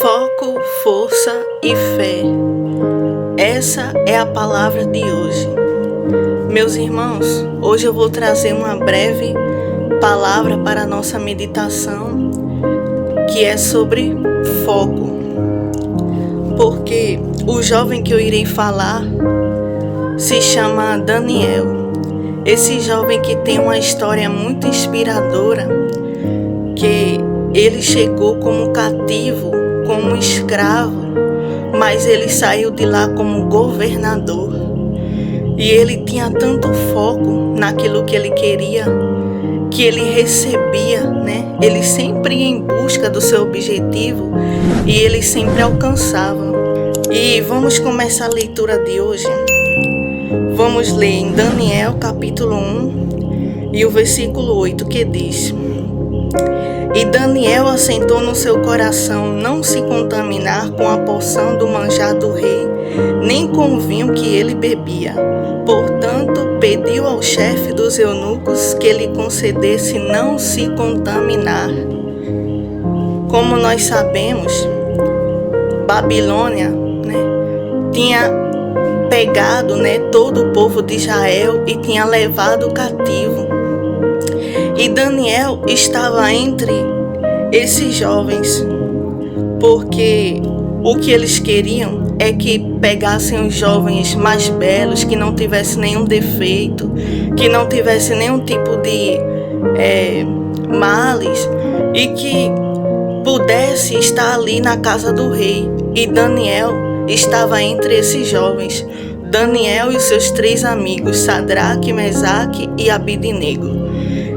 Foco, força e fé. Essa é a palavra de hoje. Meus irmãos, hoje eu vou trazer uma breve palavra para a nossa meditação, que é sobre foco. Porque o jovem que eu irei falar se chama Daniel. Esse jovem que tem uma história muito inspiradora, que ele chegou como cativo, como escravo, mas ele saiu de lá como governador. E ele tinha tanto foco naquilo que ele queria, que ele recebia, Ele sempre ia em busca do seu objetivo e ele sempre alcançava. E vamos começar a leitura de hoje. Vamos ler em Daniel capítulo 1 e o versículo 8, que diz: E Daniel assentou no seu coração não se contaminar com a porção do manjar do rei, nem com o vinho que ele bebia. Portanto, pediu ao chefe dos eunucos que lhe concedesse não se contaminar. Como nós sabemos, Babilônia, tinha pegado, todo o povo de Israel e tinha levado cativo. E Daniel estava entre esses jovens, porque o que eles queriam é que pegassem os jovens mais belos, que não tivessem nenhum defeito, que não tivessem nenhum tipo de males, e que pudesse estar ali na casa do rei. E Daniel estava entre esses jovens. Daniel e os seus 3 amigos, Sadraque, Mesaque e Abidnego.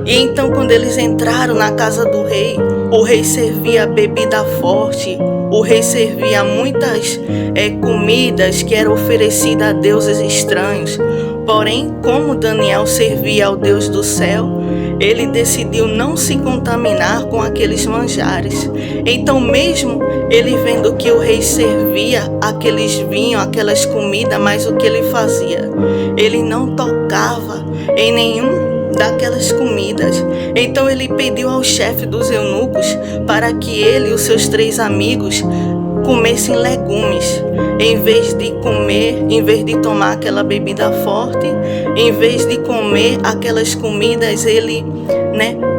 E então, quando eles entraram na casa do rei, o rei servia bebida forte, o rei servia muitas comidas que eram oferecidas a deuses estranhos. Porém, como Daniel servia ao Deus do céu, ele decidiu não se contaminar com aqueles manjares. Então, mesmo ele vendo que o rei servia aqueles vinhos, aquelas comidas, mas o que ele fazia? Ele não tocava em nenhum daquelas comidas. Então ele pediu ao chefe dos eunucos para que ele e os seus 3 amigos comessem legumes, em vez de tomar aquela bebida forte, em vez de comer aquelas comidas, ele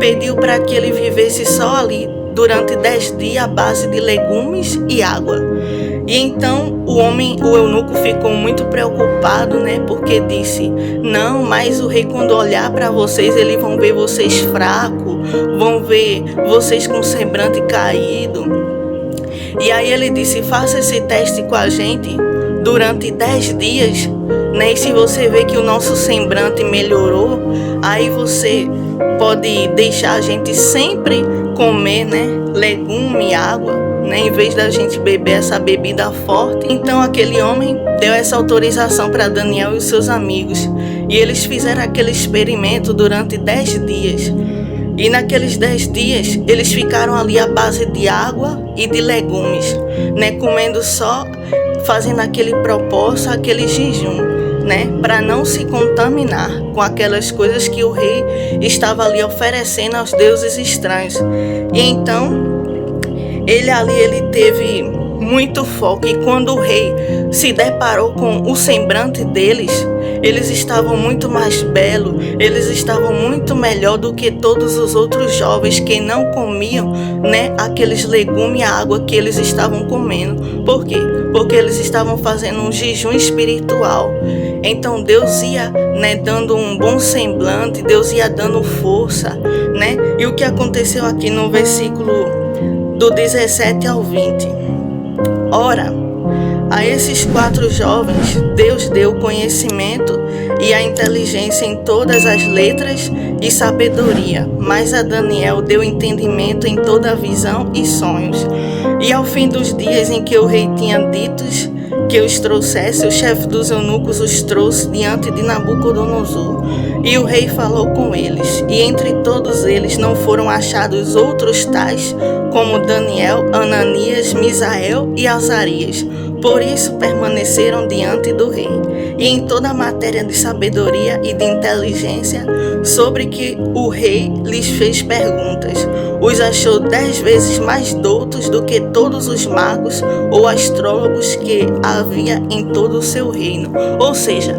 pediu para que ele vivesse só ali durante 10 dias à base de legumes e água. E então o eunuco ficou muito preocupado, porque disse: não, mas o rei, quando olhar para vocês, eles vão ver vocês fracos, vão ver vocês com semblante caído. E aí ele disse: faça esse teste com a gente durante 10 dias, e se você ver que o nosso semblante melhorou, aí você pode deixar a gente sempre comer, legume e água, em vez da gente beber essa bebida forte. Então aquele homem deu essa autorização para Daniel e os seus amigos, e eles fizeram aquele experimento durante 10 dias. E naqueles 10 dias eles ficaram ali à base de água e de legumes, comendo só, fazendo aquele propósito, aquele jejum, para não se contaminar com aquelas coisas que o rei estava ali oferecendo aos deuses estranhos. E então ele teve muito foco, e quando o rei se deparou com o semblante deles, eles estavam muito mais belos, eles estavam muito melhor do que todos os outros jovens que não comiam, aqueles legumes e água que eles estavam comendo. Por quê? Porque eles estavam fazendo um jejum espiritual. Então Deus ia, dando um bom semblante, Deus ia dando força, E o que aconteceu aqui no versículo do 17 ao 20? Ora, a esses 4 jovens Deus deu conhecimento e a inteligência em todas as letras e sabedoria, mas a Daniel deu entendimento em toda a visão e sonhos. E ao fim dos dias em que o rei tinha dito que os trouxesse, o chefe dos eunucos os trouxe diante de Nabucodonosor. E o rei falou com eles, e entre todos eles não foram achados outros tais como Daniel, Ananias, Misael e Azarias. Por isso permaneceram diante do rei. E em toda a matéria de sabedoria e de inteligência, sobre que o rei lhes fez perguntas, os achou 10 vezes mais doutos do que todos os magos ou astrólogos que havia em todo o seu reino. Ou seja,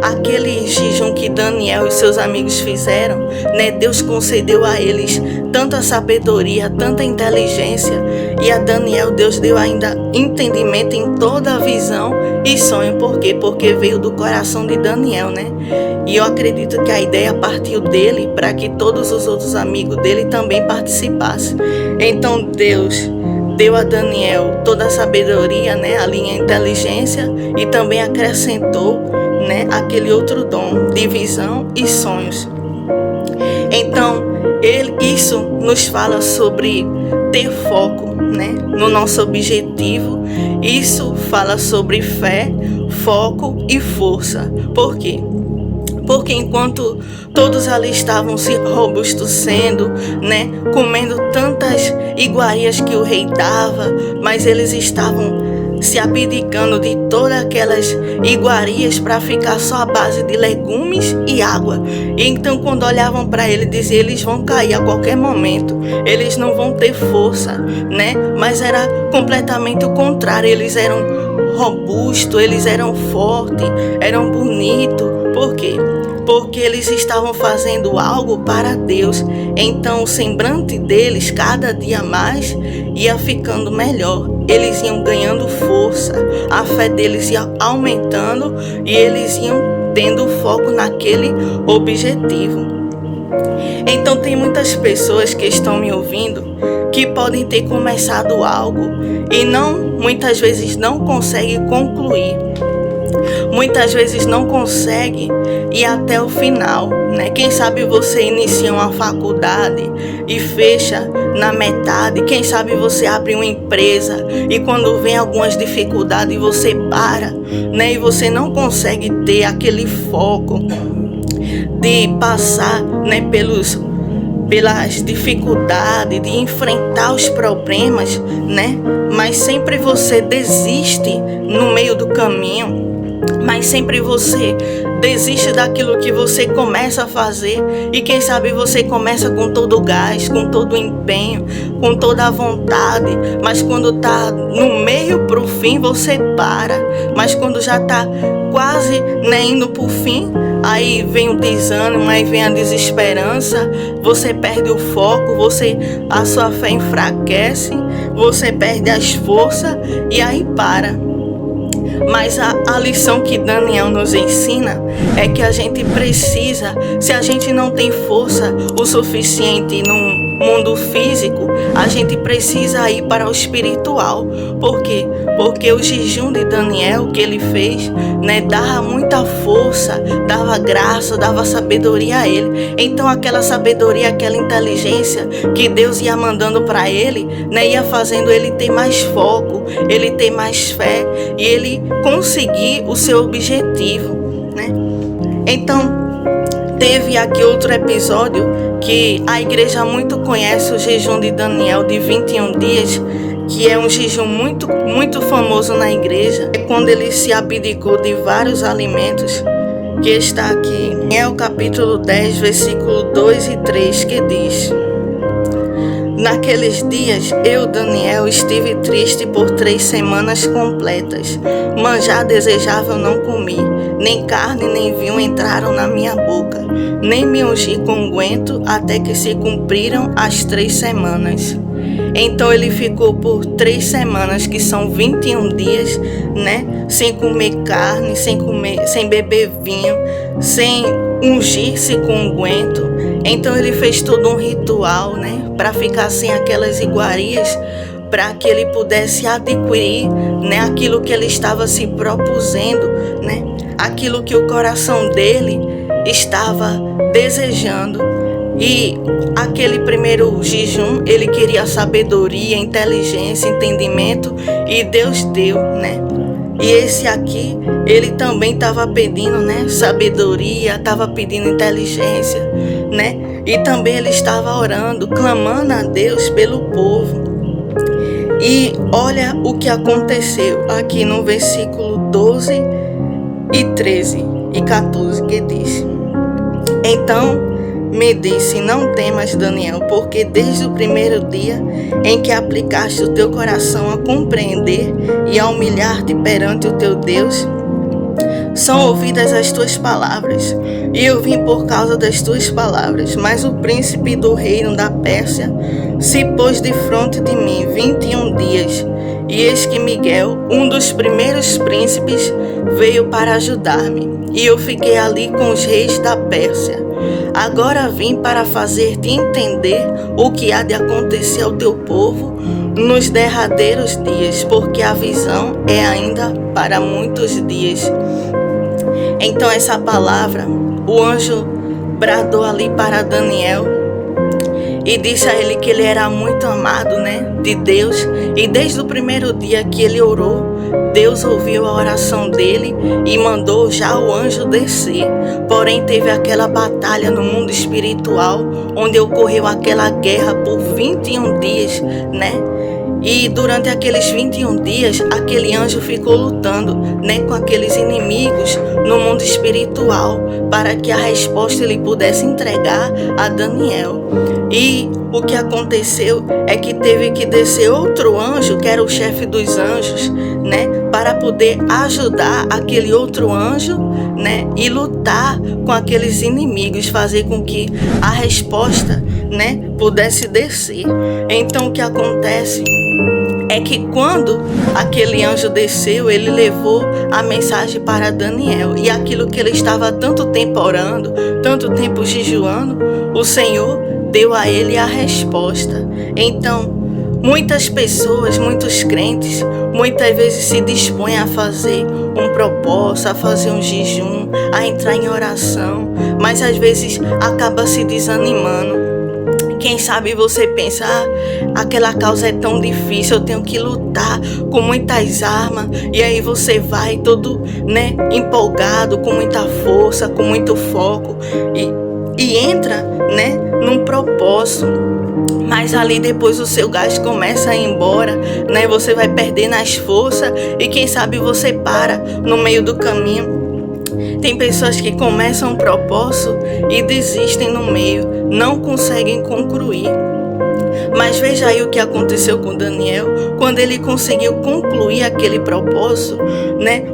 aquele jejum que Daniel e seus amigos fizeram, né, Deus concedeu a eles tanta sabedoria, tanta inteligência, e a Daniel Deus deu ainda entendimento em toda a visão e sonho. Por quê? Porque veio do coração de Daniel, né? E eu acredito que a ideia partiu dele para que todos os outros amigos dele também participassem. Então Deus deu a Daniel toda a sabedoria, né, a linha inteligência, e também acrescentou, né, aquele outro dom de visão e sonhos. Então, isso nos fala sobre ter foco, né, no nosso objetivo. Isso fala sobre fé, foco e força. Por quê? Porque enquanto todos ali estavam se robustecendo, né, comendo tantas iguarias que o rei dava, mas eles estavam se abdicando de todas aquelas iguarias para ficar só à base de legumes e água. E então, quando olhavam para ele, diziam: eles vão cair a qualquer momento, eles não vão ter força, né? Mas era completamente o contrário. Eles eram robustos, eles eram fortes, eram bonitos. Por quê? Porque eles estavam fazendo algo para Deus. Então o semblante deles cada dia mais ia ficando melhor. Eles iam ganhando força, a fé deles ia aumentando e eles iam tendo foco naquele objetivo. Então tem muitas pessoas que estão me ouvindo que podem ter começado algo e muitas vezes não conseguem concluir. Muitas vezes não consegue ir até o final, né? Quem sabe você inicia uma faculdade e fecha na metade. Quem sabe você abre uma empresa e quando vem algumas dificuldades você para, né? E você não consegue ter aquele foco de passar, né, pelas dificuldades, de enfrentar os problemas, né? Mas sempre você desiste no meio do caminho. Mas sempre você desiste daquilo que você começa a fazer. E quem sabe você começa com todo o gás, com todo o empenho, com toda a vontade. Mas quando tá no meio pro fim, você para. Mas quando já tá quase, né, indo pro fim, aí vem o desânimo, aí vem a desesperança. Você perde o foco, a sua fé enfraquece, você perde as forças e aí para. Mas a lição que Daniel nos ensina é que a gente precisa, se a gente não tem força o suficiente no mundo físico, a gente precisa ir para o espiritual. Por quê? Porque o jejum de Daniel que ele fez, né, dava muita força, dava graça, dava sabedoria a ele. Então aquela sabedoria, aquela inteligência que Deus ia mandando para ele, né, ia fazendo ele ter mais foco, ele ter mais fé e ele conseguir o seu objetivo, né? Então teve aqui outro episódio que a igreja muito conhece, o jejum de Daniel de 21 dias, que é um jejum muito famoso na igreja. É quando ele se abdicou de vários alimentos, que está aqui. É o capítulo 10, versículo 2 e 3, que diz: naqueles dias, eu, Daniel, estive triste por 3 semanas completas. Manjar desejável não comi, nem carne nem vinho entraram na minha boca, nem me ungi com unguento até que se cumpriram as 3 semanas. Então ele ficou por 3 semanas, que são 21 dias, né? Sem comer carne, sem beber vinho, sem ungir-se com unguento. Então ele fez todo um ritual, né, para ficar sem aquelas iguarias, para que ele pudesse adquirir, né, aquilo que ele estava se propusendo, né, aquilo que o coração dele estava desejando. E aquele primeiro jejum, ele queria sabedoria, inteligência, entendimento, e Deus deu, né? E esse aqui, ele também estava pedindo, né, sabedoria, estava pedindo inteligência, né? E também ele estava orando, clamando a Deus pelo povo. E olha o que aconteceu aqui no versículo 12 e 13 e 14, que diz: então me disse: não temas, Daniel, porque desde o primeiro dia em que aplicaste o teu coração a compreender e a humilhar-te perante o teu Deus, são ouvidas as tuas palavras, e eu vim por causa das tuas palavras. Mas o príncipe do reino da Pérsia se pôs de fronte de mim 21 dias, e eis que Miguel, um dos primeiros príncipes, veio para ajudar-me, e eu fiquei ali com os reis da Pérsia. Agora vim para fazer-te entender o que há de acontecer ao teu povo nos derradeiros dias, porque a visão é ainda para muitos dias. Então essa palavra, o anjo bradou ali para Daniel e disse a ele que ele era muito amado, de Deus. E desde o primeiro dia que ele orou, Deus ouviu a oração dele e mandou já o anjo descer. Porém teve aquela batalha no mundo espiritual, onde ocorreu aquela guerra por 21 dias, E durante aqueles 21 dias, aquele anjo ficou lutando, com aqueles inimigos no mundo espiritual, para que a resposta ele pudesse entregar a Daniel. E o que aconteceu é que teve que descer outro anjo, que era o chefe dos anjos, para poder ajudar aquele outro anjo, e lutar com aqueles inimigos, fazer com que a resposta, pudesse descer. Então o que acontece é que quando aquele anjo desceu, ele levou a mensagem para Daniel. E aquilo que ele estava tanto tempo orando, tanto tempo jejuando, o Senhor deu a ele a resposta. Então, muitas pessoas, muitos crentes, muitas vezes se dispõem a fazer um propósito, a fazer um jejum, a entrar em oração, mas às vezes acaba se desanimando. Quem sabe você pensa, aquela causa é tão difícil, eu tenho que lutar com muitas armas. E aí você vai todo, empolgado, com muita força, com muito foco e entra, num propósito. Mas ali depois o seu gás começa a ir embora, Você vai perdendo as forças e quem sabe você para no meio do caminho. Tem pessoas que começam um propósito e desistem no meio, não conseguem concluir. Mas veja aí o que aconteceu com Daniel, quando ele conseguiu concluir aquele propósito,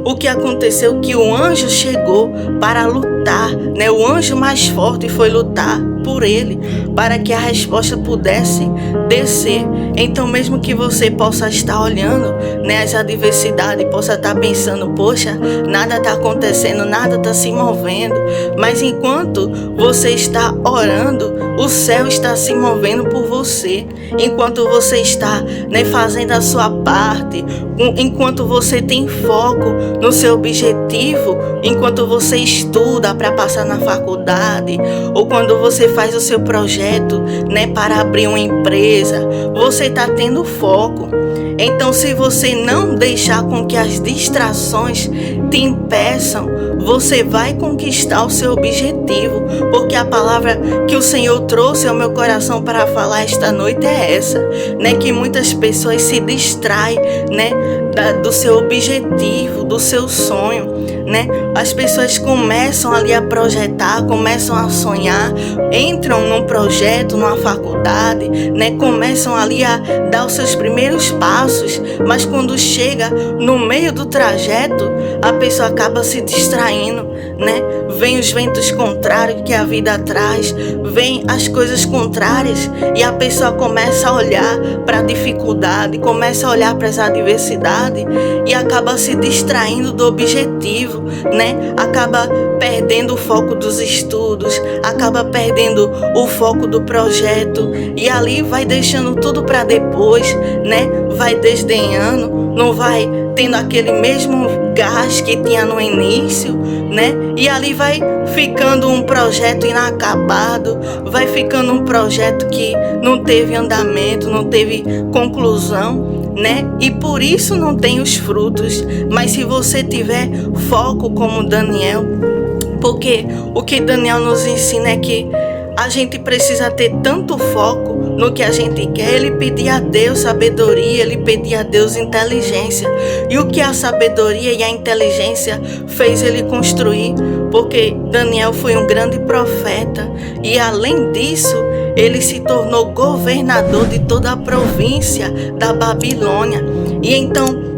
O que aconteceu que o anjo chegou para lutar, O anjo mais forte foi lutar por ele, para que a resposta pudesse descer. Então mesmo que você possa estar olhando, as adversidades, possa estar pensando, poxa, nada está acontecendo, nada está se movendo, mas enquanto você está orando, o céu está se movendo por você. Enquanto você está, fazendo a sua parte, enquanto você tem foco no seu objetivo, enquanto você estuda para passar na faculdade, ou quando você faz o seu projeto, para abrir uma empresa, você está tendo foco. Então, se você não deixar com que as distrações te impeçam, você vai conquistar o seu objetivo, porque a palavra que o Senhor trouxe ao meu coração para falar esta noite é essa, que muitas pessoas se distraem, do seu objetivo, do seu sonho, As pessoas começam ali a projetar, começam a sonhar, entram num projeto, numa faculdade, começam ali a dar os seus primeiros passos, mas quando chega no meio do trajeto, a pessoa acaba se distraindo, Vem os ventos contrários que a vida traz, vem as coisas contrárias e a pessoa começa a olhar para a dificuldade, começa a olhar para as adversidades e acaba se distraindo do objetivo, Acaba perdendo o foco dos estudos, acaba perdendo o foco do projeto e ali vai deixando tudo para depois, Vai desdenhando, não vai tendo aquele mesmo gás que tinha no início, E ali vai ficando um projeto inacabado, vai ficando um projeto que não teve andamento, não teve conclusão, E por isso não tem os frutos. Mas se você tiver foco como Daniel, porque o que Daniel nos ensina é que a gente precisa ter tanto foco no que a gente quer, ele pedia a Deus sabedoria, ele pedia a Deus inteligência. E o que a sabedoria e a inteligência fez ele construir? porque Daniel foi um grande profeta e, além disso, ele se tornou governador de toda a província da Babilônia. E então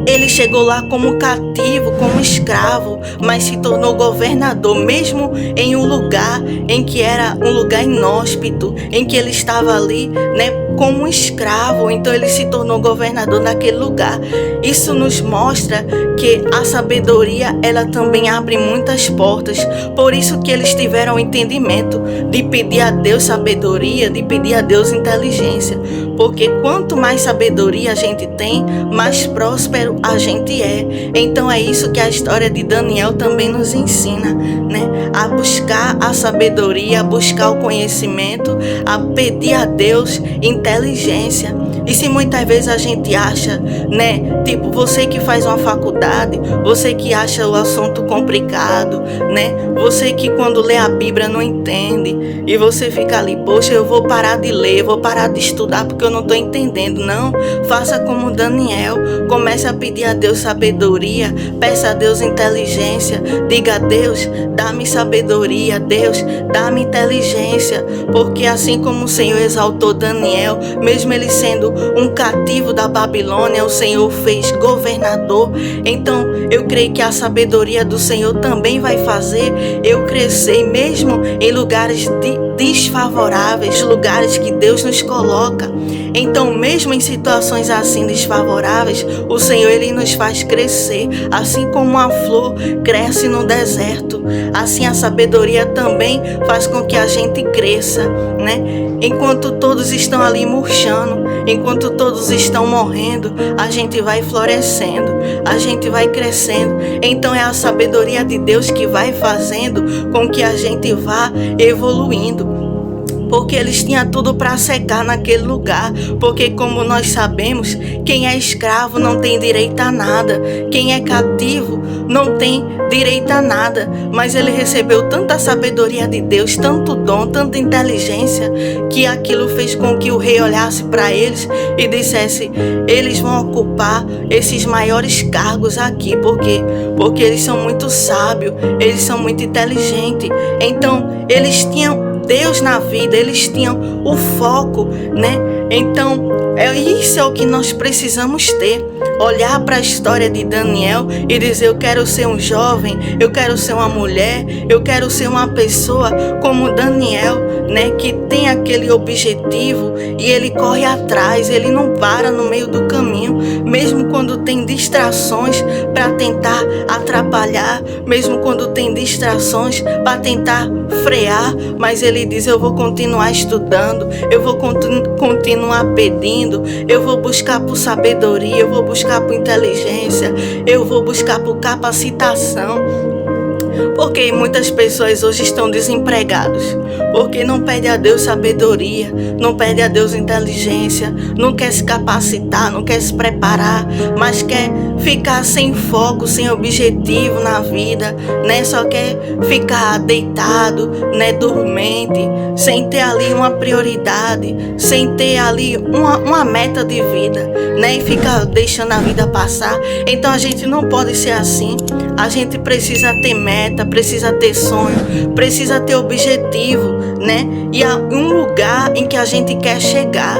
ele chegou lá como cativo, como escravo, mas se tornou governador, mesmo em um lugar em que era um lugar inóspito, em que ele estava ali, como um escravo. Então ele se tornou governador naquele lugar. Isso nos mostra que a sabedoria, ela também abre muitas portas. Por isso que eles tiveram o entendimento de pedir a Deus sabedoria, de pedir a Deus inteligência. Porque quanto mais sabedoria a gente tem, mais próspero a gente é. Então é isso que a história de Daniel também nos ensina, a buscar a sabedoria, a buscar o conhecimento, a pedir a Deus inteligência. E se muitas vezes a gente acha, tipo, você que faz uma faculdade, você que acha o assunto complicado, você que quando lê a Bíblia não entende, e você fica ali, poxa, eu vou parar de ler, vou parar de estudar porque eu não estou entendendo. Não, faça como Daniel, comece a pedir a Deus sabedoria, peça a Deus inteligência, diga a Deus, dá-me sabedoria, Deus, dá-me inteligência, porque assim como o Senhor exaltou Daniel, mesmo ele sendo um cativo da Babilônia, o Senhor fez governador. Então eu creio que a sabedoria do Senhor também vai fazer eu crescer, mesmo em lugares desfavoráveis, lugares que Deus nos coloca. Então, mesmo em situações assim desfavoráveis, o Senhor, Ele nos faz crescer. Assim como a flor cresce no deserto, assim a sabedoria também faz com que a gente cresça, Enquanto todos estão ali murchando, enquanto todos estão morrendo, a gente vai florescendo, a gente vai crescendo. Então é a sabedoria de Deus que vai fazendo com que a gente vá evoluindo. Porque eles tinham tudo para secar naquele lugar. Porque, como nós sabemos, quem é escravo não tem direito a nada. Quem é cativo não tem direito a nada. Mas ele recebeu tanta sabedoria de Deus, tanto dom, tanta inteligência, que aquilo fez com que o rei olhasse para eles e dissesse: eles vão ocupar esses maiores cargos aqui. Por quê? Porque eles são muito sábios, eles são muito inteligentes. Então, eles tinham Deus na vida, eles tinham o foco, Então, isso é o que nós precisamos ter. Olhar para a história de Daniel e dizer: eu quero ser um jovem, eu quero ser uma mulher, eu quero ser uma pessoa como Daniel, que tem aquele objetivo e ele corre atrás, ele não para no meio do caminho, mesmo quando tem distrações para tentar atrapalhar, mesmo quando tem distrações para tentar frear, mas ele diz: eu vou continuar estudando, eu vou continuar pedindo, eu vou buscar por sabedoria, eu vou buscar por inteligência, eu vou buscar por capacitação. Porque muitas pessoas hoje estão desempregadas, porque não pede a Deus sabedoria, não pede a Deus inteligência, não quer se capacitar, não quer se preparar, mas quer ficar sem foco, sem objetivo na vida, Só quer ficar deitado, dormente, sem ter ali uma prioridade, sem ter ali uma meta de vida, E ficar deixando a vida passar. Então a gente não pode ser assim. A gente precisa ter meta, precisa ter sonho, precisa ter objetivo, E há um lugar em que a gente quer chegar,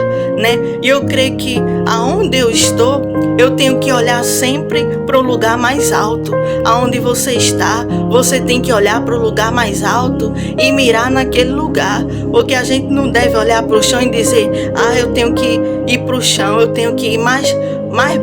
E eu creio que aonde eu estou, eu tenho que olhar sempre para o lugar mais alto. Aonde você está, você tem que olhar para o lugar mais alto e mirar naquele lugar. Porque a gente não deve olhar para o chão e dizer: eu tenho que ir para o chão, eu tenho que ir mais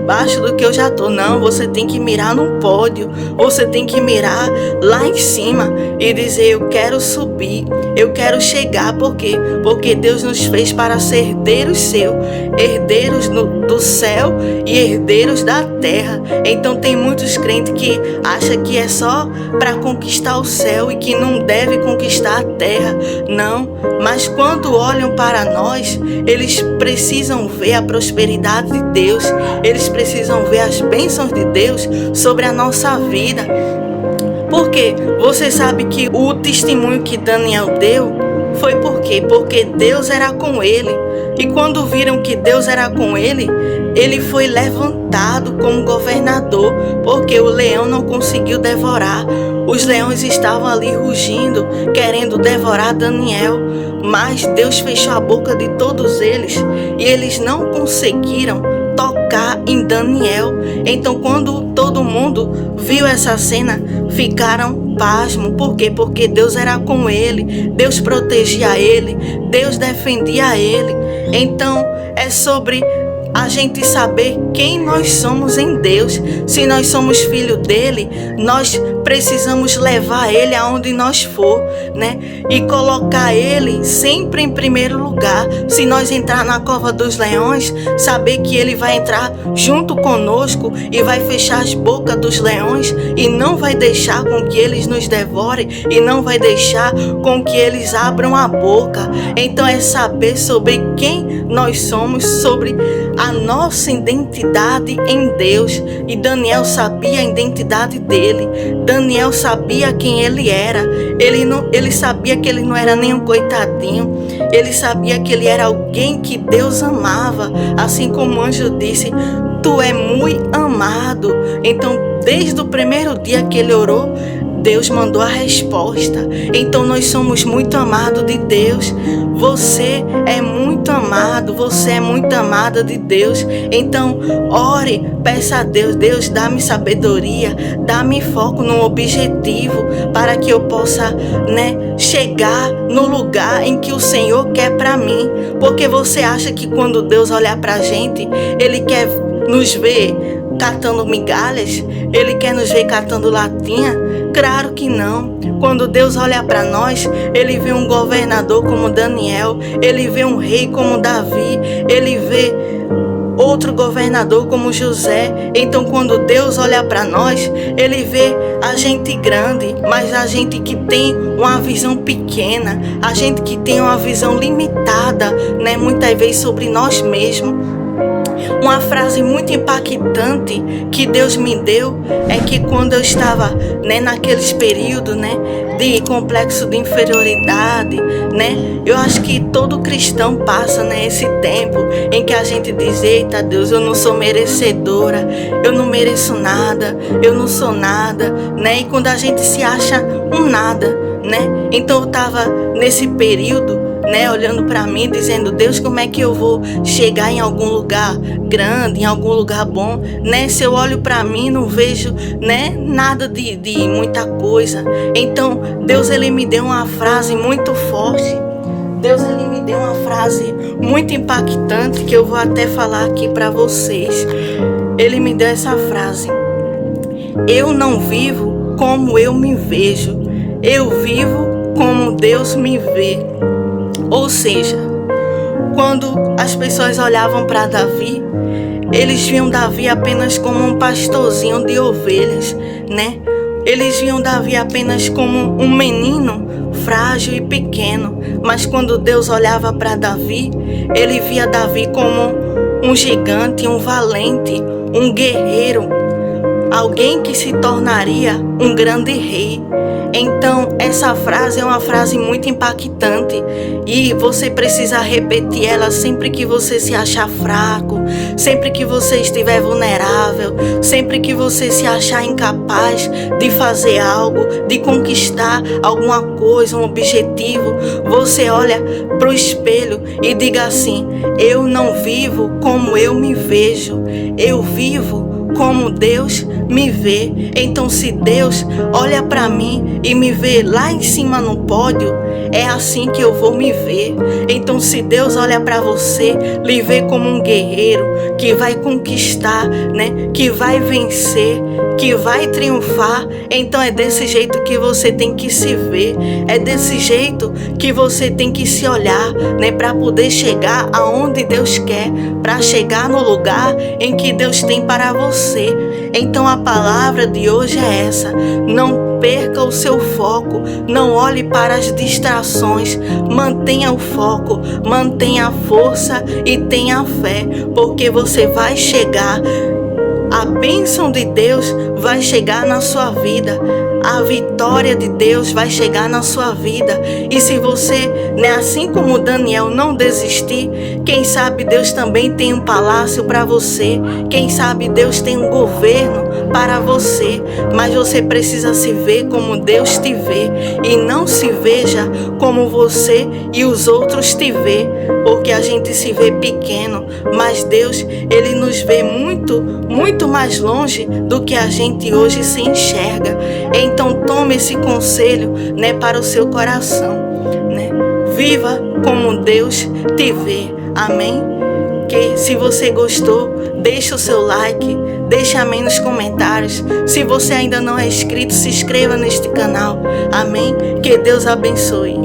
baixo do que eu já estou. Não, você tem que mirar no pódio, você tem que mirar lá em cima e dizer: eu quero subir, eu quero chegar. Por quê? Porque Deus nos fez para ser herdeiros seus, herdeiros do céu e herdeiros da terra. Então tem muitos crentes que acham que é só para conquistar o céu e que não deve conquistar a terra. Não, mas quando olham para nós, eles precisam ver a prosperidade de Deus, eles precisam ver as bênçãos de Deus sobre a nossa vida. Porque você sabe que o testemunho que Daniel deu foi por quê? Porque Deus era com ele. E quando viram que Deus era com ele, ele foi levantado como governador, porque o leão não conseguiu devorar. Os leões estavam ali rugindo, querendo devorar Daniel, mas Deus fechou a boca de todos eles e eles não conseguiram tocar em Daniel. Então, quando todo mundo viu essa cena, ficaram pasmos. Por quê? Porque Deus era com ele, Deus protegia ele, Deus defendia ele. Então, é sobre a gente saber quem nós somos em Deus. Se nós somos filho dele, nós precisamos levar ele aonde nós for, né? E colocar ele sempre em primeiro lugar. Se nós entrar na cova dos leões, saber que ele vai entrar junto conosco e vai fechar as bocas dos leões e não vai deixar com que eles nos devorem e não vai deixar com que eles abram a boca. Então é saber sobre quem nós somos, sobre a nossa identidade em Deus. E Daniel sabia a identidade dele. Daniel sabia quem ele era. Ele sabia que ele não era nenhum coitadinho. Ele sabia que ele era alguém que Deus amava. Assim como o anjo disse: tu é muito amado. Então, desde o primeiro dia que ele orou, Deus mandou a resposta. Então nós somos muito amados de Deus. Você é muito amado, você é muito amada de Deus. Então ore, peça a Deus: Deus, dá-me sabedoria, dá-me foco no objetivo para que eu possa, chegar no lugar em que o Senhor quer para mim. Porque você acha que quando Deus olhar para a gente, Ele quer nos ver catando migalhas? Ele quer nos ver catando latinha? Claro que não. Quando Deus olha para nós, Ele vê um governador como Daniel, Ele vê um rei como Davi, Ele vê outro governador como José. Então quando Deus olha para nós, Ele vê a gente grande, mas a gente que tem uma visão pequena, a gente que tem uma visão limitada, muitas vezes sobre nós mesmos. Uma frase muito impactante que Deus me deu é que quando eu estava, naqueles períodos, de complexo de inferioridade, eu acho que todo cristão passa, esse tempo em que a gente diz: eita Deus, eu não sou merecedora, eu não mereço nada, eu não sou nada, e quando a gente se acha um nada, então eu estava nesse período, olhando para mim, dizendo: Deus, como é que eu vou chegar em algum lugar grande, em algum lugar bom, se eu olho para mim não vejo, nada de muita coisa. Então Deus, Ele me deu uma frase muito forte. Deus, Ele me deu uma frase muito impactante que eu vou até falar aqui para vocês. Ele me deu essa frase: eu não vivo como eu me vejo, eu vivo como Deus me vê. Ou seja, quando as pessoas olhavam para Davi, eles viam Davi apenas como um pastorzinho de ovelhas, Eles viam Davi apenas como um menino frágil e pequeno. Mas quando Deus olhava para Davi, Ele via Davi como um gigante, um valente, um guerreiro, alguém que se tornaria um grande rei. Então essa frase é uma frase muito impactante e você precisa repetir ela sempre que você se achar fraco, sempre que você estiver vulnerável, sempre que você se achar incapaz de fazer algo, de conquistar alguma coisa, um objetivo. Você olha para o espelho e diga assim: eu não vivo como eu me vejo, eu vivo como Deus me vê. Então se Deus olha para mim e me vê lá em cima no pódio, é assim que eu vou me ver. Então se Deus olha para você, lhe vê como um guerreiro que vai conquistar, que vai vencer, que vai triunfar, então é desse jeito que você tem que se ver, é desse jeito que você tem que se olhar, para poder chegar aonde Deus quer, para chegar no lugar em que Deus tem para você. Então a palavra de hoje é essa: não perca o seu foco, não olhe para as distrações, mantenha o foco, mantenha a força e tenha fé, porque você vai chegar. A bênção de Deus vai chegar na sua vida. a vitória de Deus vai chegar na sua vida. E se você, assim como Daniel, não desistir, quem sabe Deus também tem um palácio para você. Quem sabe Deus tem um governo para você. Mas você precisa se ver como Deus te vê e não se veja como você e os outros te vê, porque a gente se vê pequeno, mas Deus, Ele nos vê muito mais longe do que a gente hoje se enxerga. Então tome esse conselho, para o seu coração, Viva como Deus te vê. Amém? Que se você gostou, deixa o seu like, deixa amém nos comentários. Se você ainda não é inscrito, se inscreva neste canal. Amém? Que Deus abençoe.